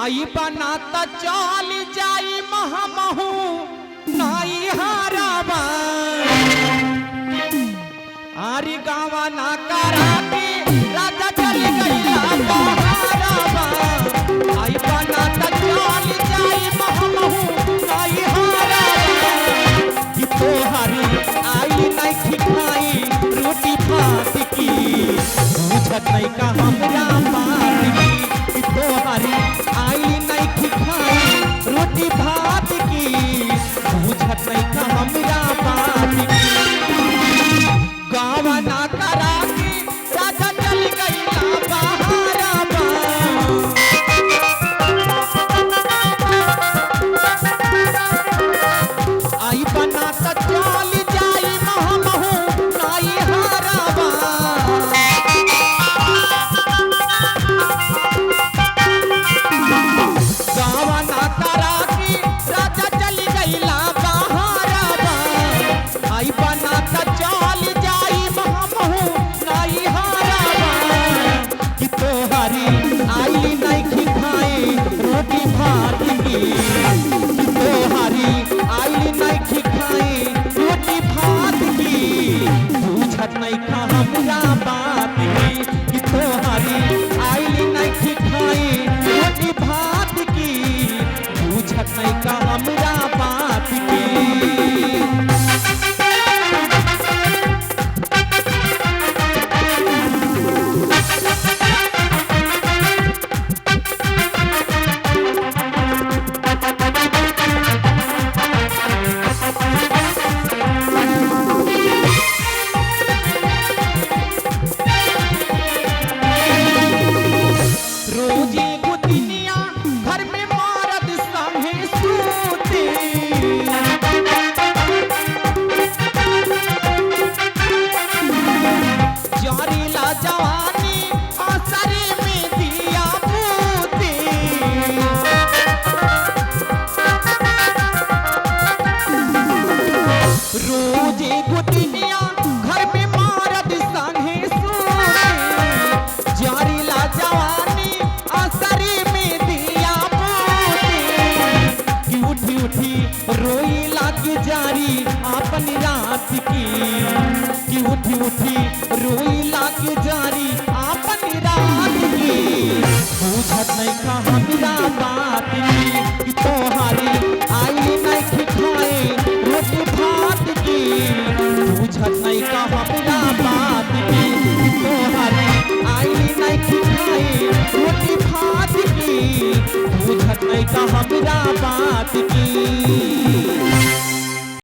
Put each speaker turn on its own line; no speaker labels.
आई बनाता चल जाई महामहू नाई हाराबा आरी गावा ना करा के राजा चल गईला बहाराबा आई बनाता चल जाई महामहू नाई हाराबा कि तोहारी आई नहीं खाई रोटी भात की बुझत नहीं का हमरा बात की कि तोहारी आई नहीं खाई रोटी भात की बुझत नहीं का हमरा बात की गावा ना करा के राजा चल गईला बहाराबा आई बनाता चल जाई महामहू नाई हाराबा गावा ना करा के राजा चल गईला बहाराबा आई बनाता चल जाई महामहू नाई हाराबा कि तोहारी आई नहीं खाए रोटी भात की कि तोहारी आई नहीं खाए रोटी भात की बुझत नहीं खा हमरा बात की कि तोहारी आई नहीं खाए रोटी भात की बुझत नहीं का हमरा बात की रोजी गुदनिया घर में मारद संगे सूते जारी ला जवानी आसरे में दिया बूते रोजी गुदनिया घर में मारद संगे सूते जारी ला जवानी आसरे में दिया बूते कि उठी उठी रोई लागी जारी अपनी रात की कि उठी उठी रोई लागी जारी अपनी रात की बुझत नहीं का हमरा बात की कि तोहारी आई नहीं खाए रोटी भात की बुझत नहीं का हमरा बात की कि तोहारी आई नहीं खाए रोटी भात की बुझत नहीं का हमरा बात की